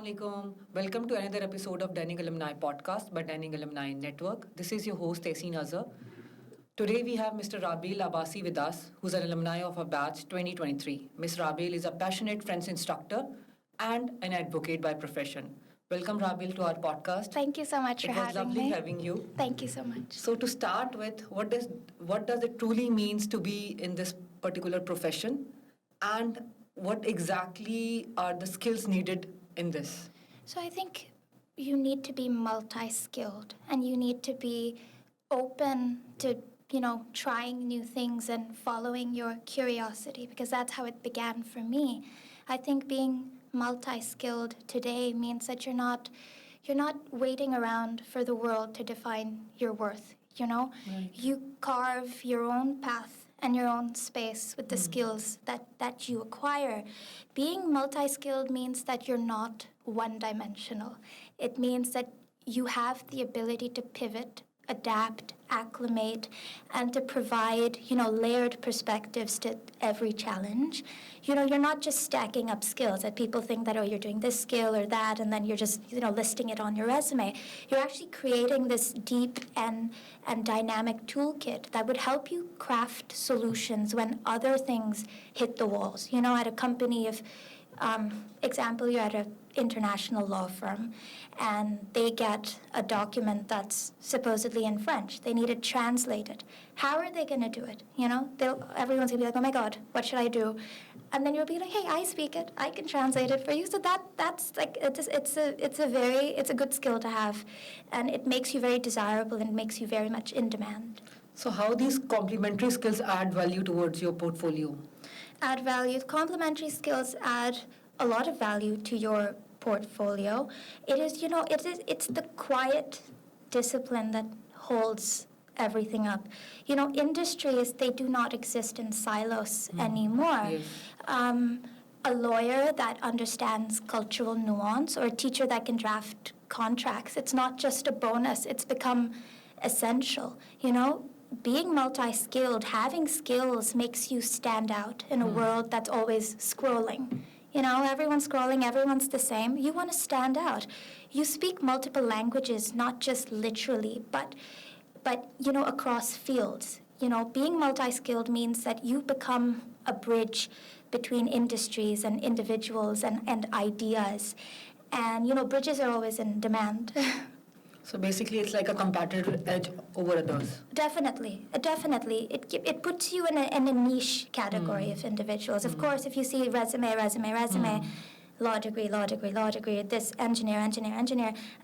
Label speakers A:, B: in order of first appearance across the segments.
A: alaikum. Welcome to another episode of Dining Alumni podcast by Dining Alumni Network. This is your host, Tehseen Azhar. Today we have Mr. Rabail Abbasi with us, who's an alumni of our batch 2023. Ms. Rabail is a passionate French instructor and an advocate by profession. Welcome, Rabail, to our podcast.
B: Thank you so much for having me.
A: It was lovely having you.
B: Thank you so much.
A: So to start with, what does it truly means to be in this particular profession, and what exactly are the skills needed in this?
B: So I think you need to be multi-skilled and you need to be open to, trying new things and following your curiosity, because that's how it began for me. I think being multi-skilled today means that you're not waiting around for the world to define your worth,
A: Right.
B: You carve your own path and your own space with the skills that you acquire. Being multi-skilled means that you're not one-dimensional. It means that you have the ability to pivot, adapt, acclimate, and to provide, layered perspectives to every challenge. You're not just stacking up skills that people think that, you're doing this skill or that, and then you're just, listing it on your resume. You're actually creating this deep and dynamic toolkit that would help you craft solutions when other things hit the walls. At a company, if example, you're at an international law firm and they get a document that's supposedly in French. They need it translated. How are they going to do it? Everyone's going to be like, oh my God, what should I do? And then you'll be like, hey, I speak it. I can translate it for you. So that's like, it's a good skill to have. And it makes you very desirable and makes you very much in demand.
A: So how these complementary skills add value towards your portfolio?
B: Add value. Complementary skills add a lot of value to your portfolio. It's the quiet discipline that holds everything up. Industries, they do not exist in silos anymore.
A: Yes.
B: A lawyer that understands cultural nuance or a teacher that can draft contracts, it's not just a bonus, it's become essential. Being multi-skilled, having skills makes you stand out in a world that's always scrolling. Everyone's scrolling, everyone's the same. You want to stand out. You speak multiple languages, not just literally, but across fields. Being multi-skilled means that you become a bridge between industries and individuals and ideas. And, bridges are always in demand.
A: So basically it's like a competitive edge over others.
B: Definitely. It puts you in a niche category of individuals. Of course, if you see resume, law degree, this engineer,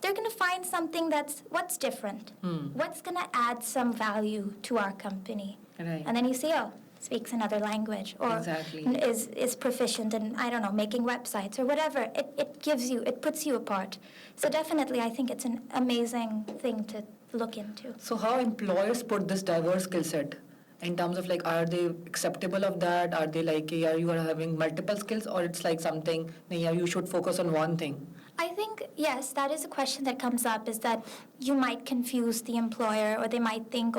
B: they're going to find something what's different. What's going to add some value to our company.
A: Right.
B: And then you see, speaks another language or
A: Exactly.
B: is proficient in, making websites or whatever. It puts you apart. So definitely, I think it's an amazing thing to look into.
A: So how employers put this diverse skill set in terms of are they acceptable of that? Are they yeah, you are having multiple skills, or it's like something, yeah, you should focus on one thing?
B: I think, yes, that is a question that comes up, is that you might confuse the employer or they might think,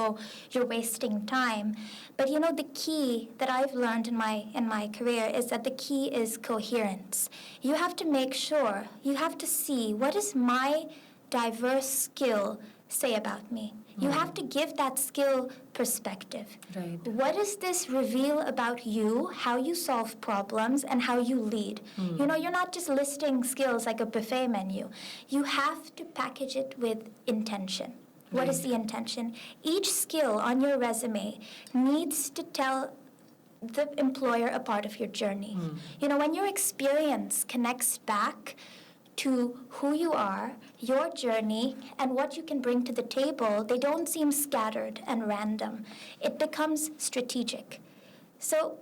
B: you're wasting time. But, the key that I've learned in my career is that the key is coherence. You have to make sure, you have to see, what does my diverse skill say about me? You have to give that skill perspective.
A: Right.
B: What does this reveal about you, how you solve problems, and how you lead? You're not just listing skills like a buffet menu. You have to package it with intention. What is the intention? Each skill on your resume needs to tell the employer a part of your journey. When your experience connects back to who you are, your journey, and what you can bring to the table, they don't seem scattered and random. It becomes strategic. So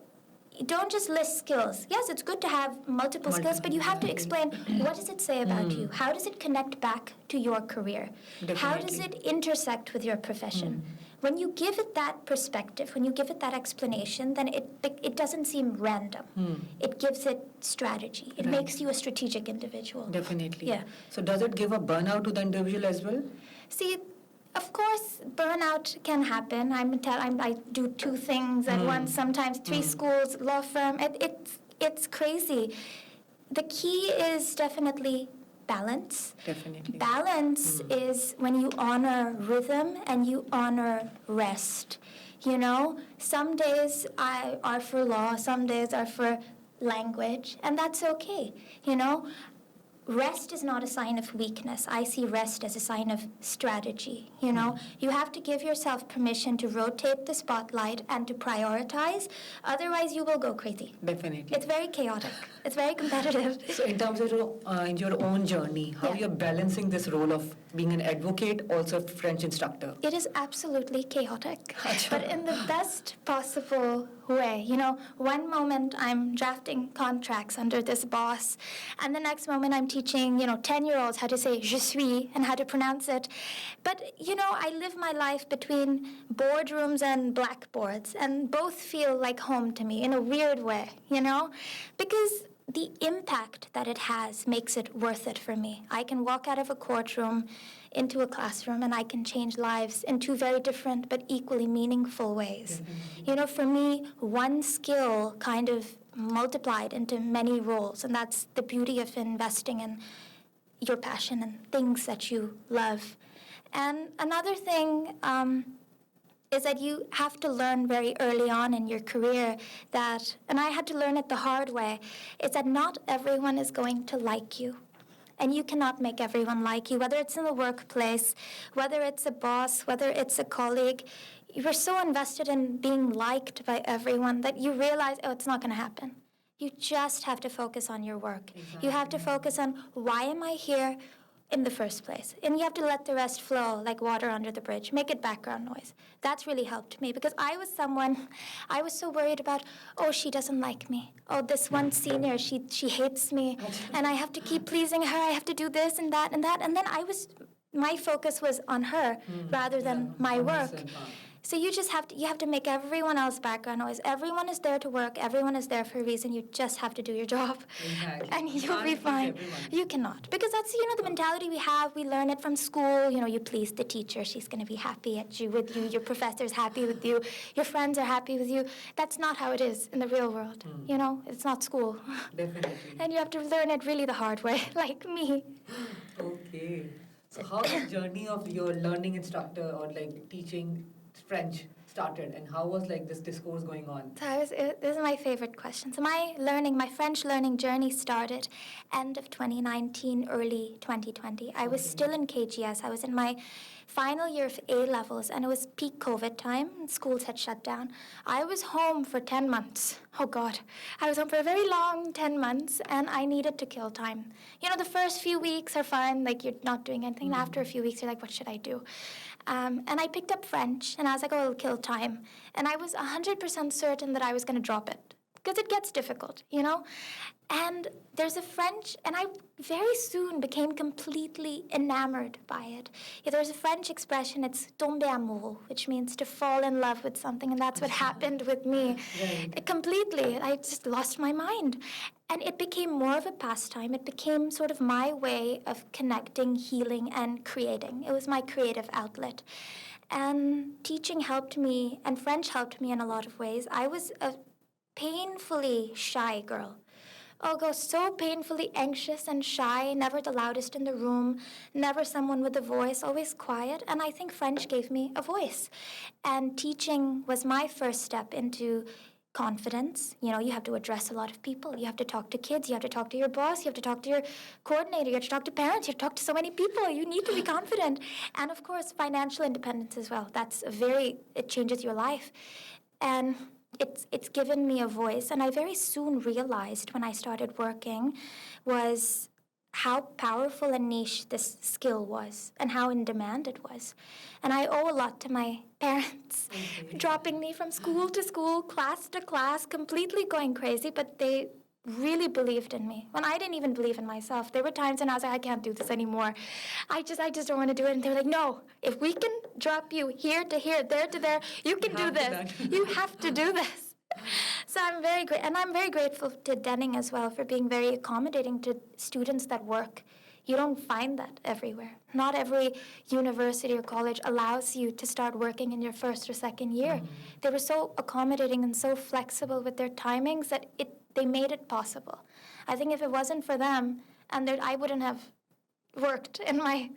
B: don't just list skills. Yes, it's good to have multiple skills, but you have to explain, what does it say about you? How does it connect back to your career?
A: Definitely.
B: How does it intersect with your profession? When you give it that perspective, when you give it that explanation, then it doesn't seem random. It gives it strategy. It makes you a strategic individual.
A: Definitely.
B: Yeah.
A: So does it give a burnout to the individual as well?
B: See, of course, burnout can happen. I do two things at once, sometimes three schools, law firm. It's crazy. The key is definitely balance.
A: Definitely.
B: Balance is when you honor rhythm and you honor rest. Some days are for law, some days are for language, and that's okay. Rest is not a sign of weakness. I see rest as a sign of strategy. You have to give yourself permission to rotate the spotlight and to prioritize. Otherwise, you will go crazy.
A: Definitely.
B: It's very chaotic. It's very competitive.
A: So in terms of in your own journey, how you're balancing this role of being an advocate, also a French instructor?
B: It is absolutely chaotic, but in the best possible way. One moment I'm drafting contracts under this boss, and the next moment I'm teaching, 10-year-olds how to say je suis and how to pronounce it. But, I live my life between boardrooms and blackboards, and both feel like home to me in a weird way, because the impact that it has makes it worth it for me. I can walk out of a courtroom into a classroom and I can change lives in two very different but equally meaningful ways. For me, one skill kind of multiplied into many roles, and that's the beauty of investing in your passion and things that you love. And another thing is that you have to learn very early on in your career that, and I had to learn it the hard way, is that not everyone is going to like you. And you cannot make everyone like you, whether it's in the workplace, whether it's a boss, whether it's a colleague. You're so invested in being liked by everyone that you realize, it's not going to happen. You just have to focus on your work. Exactly. You have to focus on, why am I here in the first place? And you have to let the rest flow like water under the bridge. Make it background noise. That's really helped me, because I was so worried about, she doesn't like me. This one senior, she hates me. And I have to keep pleasing her. I have to do this and that and that. And then my focus was on her rather than my work. So you have to make everyone else background noise. Everyone is there to work. Everyone is there for a reason. You just have to do your job.
A: Exactly.
B: And you'll be fine. You cannot. Because that's, the mentality we have. We learn it from school. You please the teacher. She's going to be happy with you. Your professor's happy with you. Your friends are happy with you. That's not how it is in the real world. It's not school.
A: Definitely.
B: And you have to learn it really the hard way, like me.
A: Okay. So how the journey of your learning instructor or teaching French started, and how was this discourse going on?
B: So this is my favorite question. So my French learning journey started end of 2019, early 2020. I was still in KGS. I was in my final year of A-levels, and it was peak COVID time. Schools had shut down. I was home for 10 months. Oh, God. I was home for a very long 10 months, and I needed to kill time. The first few weeks are fun, you're not doing anything. And after a few weeks, you're like, what should I do? And I picked up French, and I was like, it'll kill time. And I was 100% certain that I was going to drop it, because it gets difficult, And there's a French, and I very soon became completely enamored by it. There's a French expression, it's tomber amoureux, which means to fall in love with something, and that's what happened with me. Completely. I just lost my mind. And it became more of a pastime. It became sort of my way of connecting, healing, and creating. It was my creative outlet. And teaching helped me, and French helped me in a lot of ways. I was a painfully shy girl. So painfully anxious and shy, never the loudest in the room, never someone with a voice, always quiet. And I think French gave me a voice. And teaching was my first step into confidence. You have to address a lot of people. You have to talk to kids. You have to talk to your boss. You have to talk to your coordinator. You have to talk to parents. You have to talk to so many people. You need to be confident. And of course, financial independence as well. It changes your life. And it's given me a voice. And I very soon realized when I started working was how powerful and niche this skill was and how in demand it was. And I owe a lot to my parents, dropping me from school to school, class to class, completely going crazy, but they really believed in me when I didn't even believe in myself. There were times when I was like, I can't do this anymore. I just don't want to do it. And they were like, no, if we can drop you here to here, there to there, you can do this. You have to do this. So I'm very grateful to Denning as well for being very accommodating to students that work. You don't find that everywhere. Not every university or college allows you to start working in your first or second year. They were so accommodating and so flexible with their timings that they made it possible. I think if it wasn't for them, I wouldn't have worked in my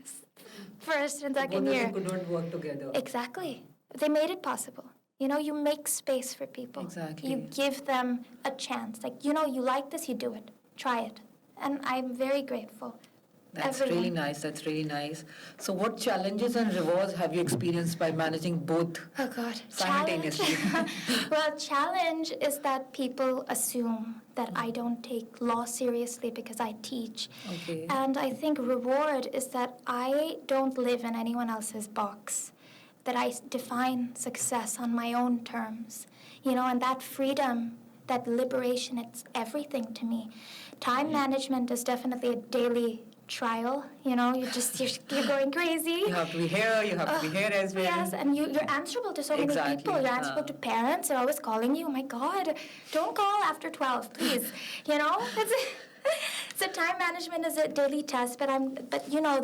B: first and second
A: Both
B: year.
A: of you couldn't work together.
B: Exactly. They made it possible. You know, you make space for people.
A: Exactly.
B: You give them a chance. Like, you know, you like this, you do it. Try it. And I'm very grateful.
A: That's
B: Everyone.
A: really nice. That's really nice. So, what challenges and rewards have you experienced by managing both
B: Oh God.
A: simultaneously?
B: Well, challenge is that people assume that I don't take law seriously because I teach.
A: Okay.
B: And I think reward is that I don't live in anyone else's box, that I define success on my own terms. You know, and that freedom, that liberation, it's everything to me. Time management is definitely a daily trial. You know, you're going crazy.
A: You have to be here, you have to be here as well.
B: Yes, and you're answerable to so many
A: Exactly,
B: people. You're answerable to parents. They're always calling you. Oh my God, don't call after 12, please. You know, so time management is a daily test. But you know,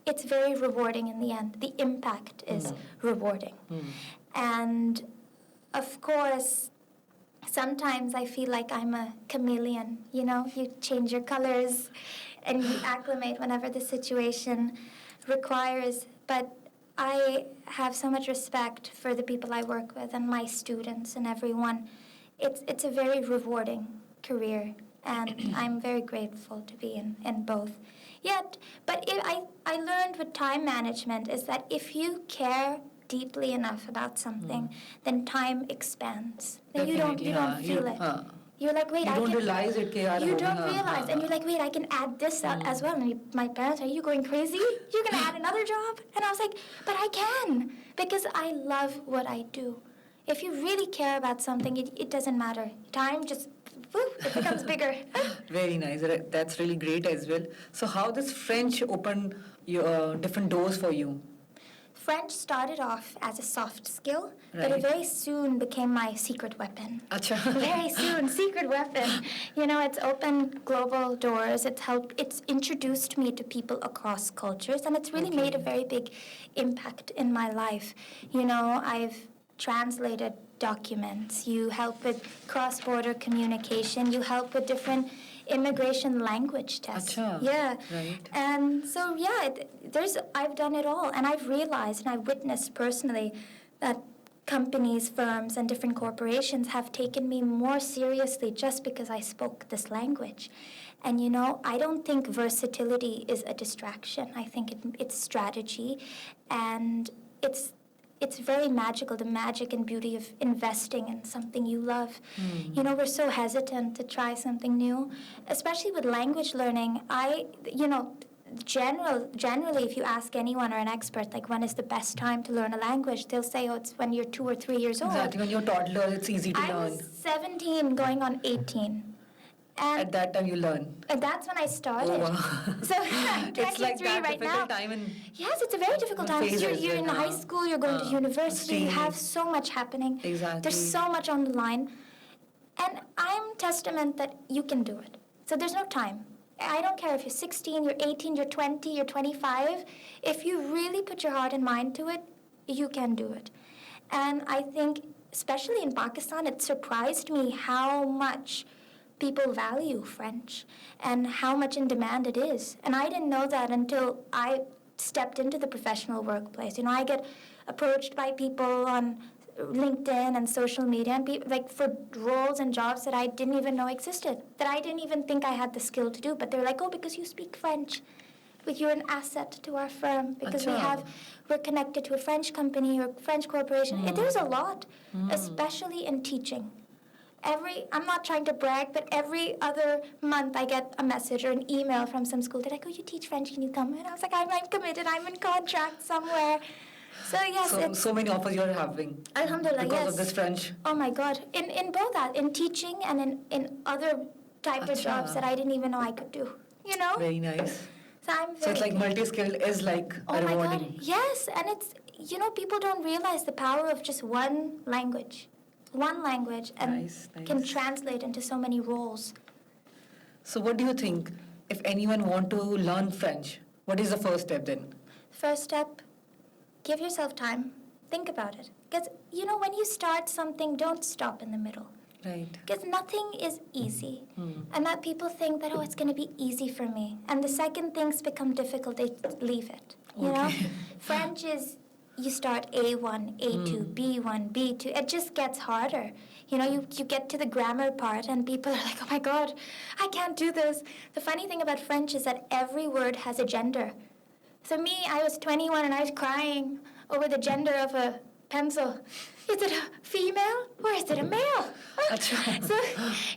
B: it's very rewarding in the end. The impact is rewarding, and of course, sometimes I feel like I'm a chameleon. You know, you change your colors and you acclimate whenever the situation requires. But I have so much respect for the people I work with and my students and everyone. It's a very rewarding career, and I'm very grateful to be in both. I learned with time management is that if you care deeply enough about something, then time expands. Then you don't feel it. You're like, wait,
A: you
B: I
A: don't
B: can.
A: realize it.
B: You don't realize, and you're like, wait, I can add this as well. And my parents, are you going crazy? You're gonna add another job? And I was like, but I can, because I love what I do. If you really care about something, it doesn't matter. Time just, it becomes bigger.
A: Very nice. That's really great as well. So, how does French open your different doors for you?
B: French started off as a soft skill, but
A: Right.
B: it very soon became my secret weapon.
A: Acha.
B: Very soon, secret weapon. You know, it's opened global doors. It's introduced me to people across cultures, and it's really made a very big impact in my life. You know, I've translated documents. You help with cross-border communication. You help with different immigration language tests.
A: Acha.
B: Yeah.
A: Right.
B: And so, yeah, I've done it all. And I've realized and I've witnessed personally that companies, firms, and different corporations have taken me more seriously just because I spoke this language. And, you know, I don't think versatility is a distraction. I think it's strategy. And it's very magical, the magic and beauty of investing in something you love. You know, we're so hesitant to try something new, especially with language learning. Generally, if you ask anyone or an expert, like, when is the best time to learn a language, they'll say, oh, it's when you're 2 or 3 years old.
A: Exactly. When you're toddler, it's easy to
B: I
A: learn.
B: was 17 going on 18.
A: At that time, you learn.
B: And that's when I started.
A: Oh, wow.
B: So I'm 23
A: It's like that
B: right now.
A: difficult time in
B: Yes, it's a very difficult time.
A: phase as
B: You're in
A: well,
B: high school, you're going to university, you have so much happening.
A: Exactly.
B: There's so much on the line. And I'm testament that you can do it. So there's no time. I don't care if you're 16, you're 18, you're 20, you're 25. If you really put your heart and mind to it, you can do it. And I think, especially in Pakistan, it surprised me how much people value French and how much in demand it is. And I didn't know that until I stepped into the professional workplace. You know, I get approached by people on LinkedIn and social media, and like for roles and jobs that I didn't even know existed, that I didn't even think I had the skill to do. But they're like, oh, because you speak French, but you're an asset to our firm, because we're connected to a French company or French corporation. There's a lot, especially in teaching. I'm not trying to brag, but every other month I get a message or an email from some school. They're like, oh, you teach French, can you come? And I was like, I'm committed, I'm in contract somewhere. So yes,
A: so many offers you're having.
B: Alhamdulillah,
A: because
B: yes.
A: of this French.
B: Oh my God, in both that, in teaching and in other type of jobs that I didn't even know I could do. You know.
A: Very nice.
B: So
A: So it's like multi-skilled is like rewarding.
B: My God, yes, and it's, you know, people don't realize the power of just one language and can translate into so many roles.
A: So what do you think, if anyone want to learn French, what is the first step then?
B: First step, give yourself time. Think about it. Because, you know, when you start something, don't stop in the middle.
A: Right.
B: Because nothing is easy. And that people think that, oh, it's going to be easy for me. And the second things become difficult, they leave it. You know? French is, you start A1, A2, B1, B2. It just gets harder. You know, you get to the grammar part and people are like, oh my God, I can't do this. The funny thing about French is that every word has a gender. So me, I was 21 and I was crying over the gender of a pencil. Is it a female or is it a male?
A: That's right.
B: So,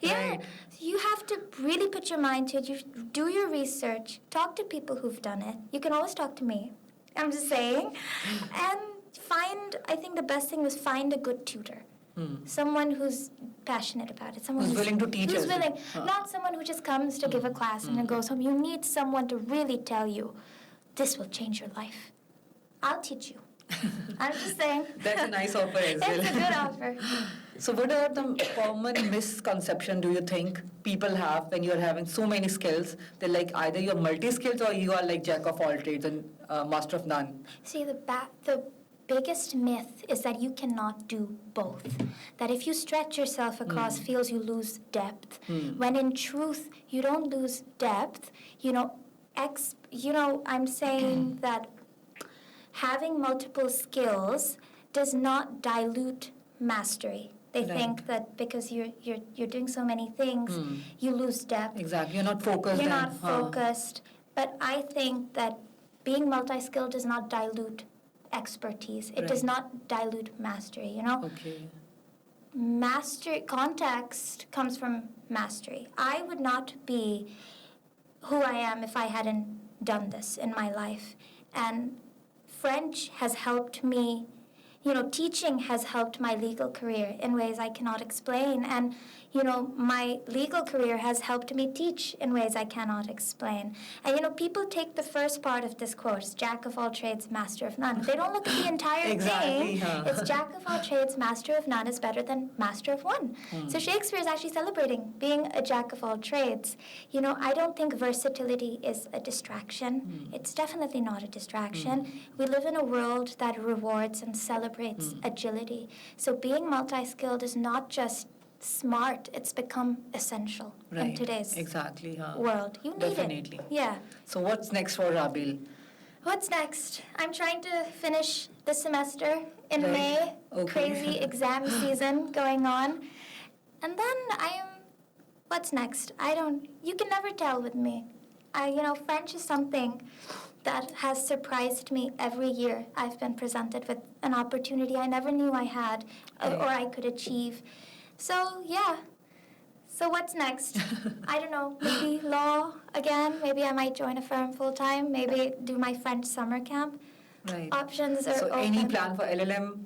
B: yeah,
A: Right.
B: you have to really put your mind to it. You do your research. Talk to people who've done it. You can always talk to me. I'm just saying. And I think the best thing was find a good tutor. Someone who's passionate about it. Someone
A: Who's willing to teach
B: who's
A: us.
B: willing. Not someone who just comes to give a class and then goes home. You need someone to really tell you, this will change your life. I'll teach you. I'm just saying.
A: That's a nice offer as well.
B: It's a good offer.
A: So what are the common misconception do you think people have when you're having so many skills? They're like either you're multi-skills or you are like jack of all trades and master of none.
B: See, the biggest myth is that you cannot do both. That if you stretch yourself across fields, you lose depth. When in truth, you don't lose depth. I'm saying that having multiple skills does not dilute mastery. They think that because you're doing so many things, you lose depth.
A: Exactly. You're not focused.
B: You're not focused. But I think that being multi-skilled does not dilute expertise. It does not dilute mastery,
A: Okay.
B: Context comes from mastery. I would not be who I am if I hadn't done this in my life. And French has helped me, teaching has helped my legal career in ways I cannot explain. And, my legal career has helped me teach in ways I cannot explain. And, people take the first part of this quote, jack of all trades, master of none. They don't look at the entire thing. It's jack of all trades, master of none is better than master of one. So Shakespeare is actually celebrating being a jack of all trades. I don't think versatility is a distraction. It's definitely not a distraction. We live in a world that rewards and celebrates agility. So being multi-skilled is not just smart, it's become essential in today's world. You need
A: Definitely.
B: it. Yeah.
A: So what's next for Rabail?
B: What's next? I'm trying to finish the semester in May. Crazy exam season going on. And then what's next? You can never tell with me. French is something that has surprised me every year. I've been presented with an opportunity I never knew I had or I could achieve. So, yeah. So what's next? I don't know. Maybe law again. Maybe I might join a firm full-time. Maybe do my French summer camp. Options are open.
A: Any plan for LLM?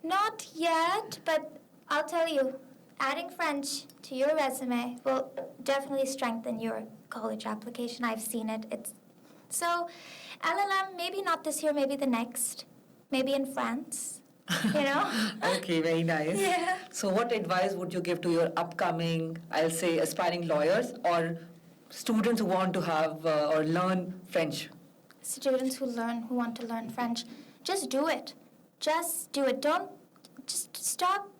B: Not yet, but I'll tell you, adding French to your resume will definitely strengthen your college application. I've seen it. So LLM, maybe not this year, maybe the next. Maybe in France.
A: Okay, very nice.
B: Yeah.
A: So what advice would you give to your upcoming, I'll say, aspiring lawyers or students who want to have or learn French?
B: Students who want to learn French, just do it. Just do it. Just stop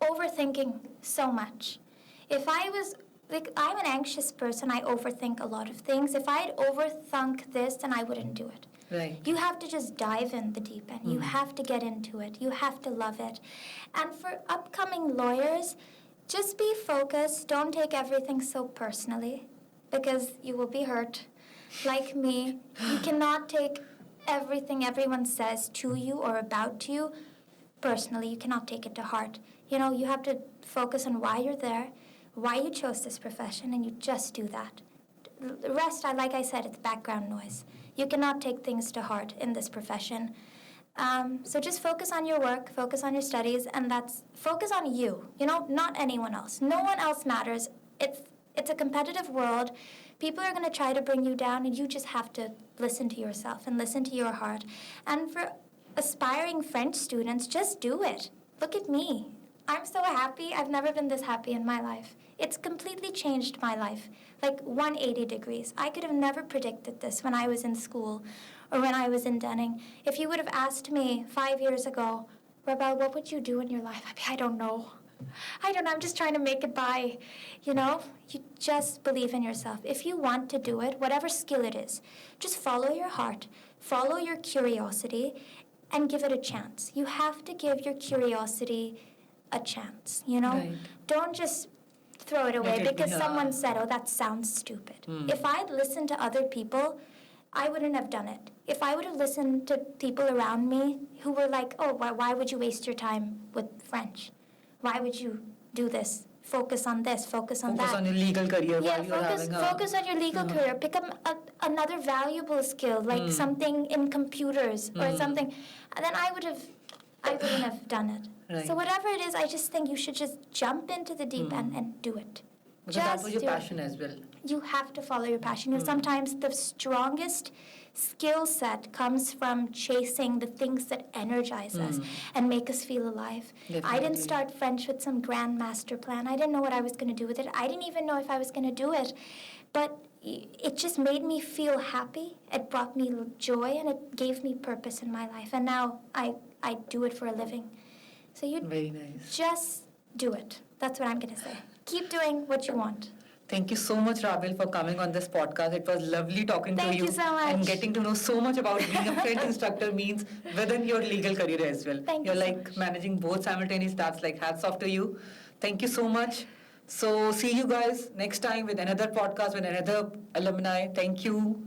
B: overthinking so much. If I'm an anxious person, I overthink a lot of things. If I'd overthink this, then I wouldn't do it.
A: Right.
B: You have to just dive in the deep end. You have to get into it. You have to love it. And for upcoming lawyers, just be focused. Don't take everything so personally because you will be hurt. Like me, you cannot take everything everyone says to you or about you personally. You cannot take it to heart. You have to focus on why you're there, why you chose this profession, and you just do that. The rest, like I said, it's background noise. You cannot take things to heart in this profession. So just focus on your work, focus on your studies, and focus on you, not anyone else. No one else matters. It's a competitive world. People are going to try to bring you down, and you just have to listen to yourself and listen to your heart. And for aspiring French students, just do it. Look at me. I'm so happy. I've never been this happy in my life. It's completely changed my life, like 180 degrees. I could have never predicted this when I was in school or when I was in Denning. If you would have asked me 5 years ago, Rabail, what would you do in your life? I don't know. I don't know, I'm just trying to make it by. You just believe in yourself. If you want to do it, whatever skill it is, just follow your heart, follow your curiosity, and give it a chance. You have to give your curiosity a chance,
A: Right.
B: Don't just throw it away because
A: yeah.
B: someone said, oh, that sounds stupid. If I'd listened to other people, I wouldn't have done it. If I would have listened to people around me who were like, oh, why would you waste your time with French? Why would you do this? Focus on this, focus on
A: Focus
B: that.
A: on your legal career
B: Yeah,
A: while you're having a...
B: focus on your legal career. Pick up another valuable skill, like something in computers or something. And then I wouldn't have done it.
A: Right.
B: So whatever it is, I just think you should just jump into the deep end and do it.
A: Because that was your
B: do it.
A: passion as well.
B: You have to follow your passion. And sometimes the strongest skill set comes from chasing the things that energize us and make us feel alive. I
A: Definitely.
B: didn't start French with some grand master plan. I didn't know what I was going to do with it. I didn't even know if I was going to do it. But it just made me feel happy. It brought me joy and it gave me purpose in my life. And now I do it for a living. So you
A: Very nice.
B: just do it. That's what I'm going to say. Keep doing what you want.
A: Thank you so much, Rabail, for coming on this podcast. It was lovely talking to you.
B: Thank you so much.
A: And getting to know so much about being a French instructor means within your legal career as well.
B: Thank
A: You're
B: you so
A: like
B: much.
A: managing both simultaneous tasks, like hats off to you. Thank you so much. So see you guys next time with another podcast with another alumni. Thank you.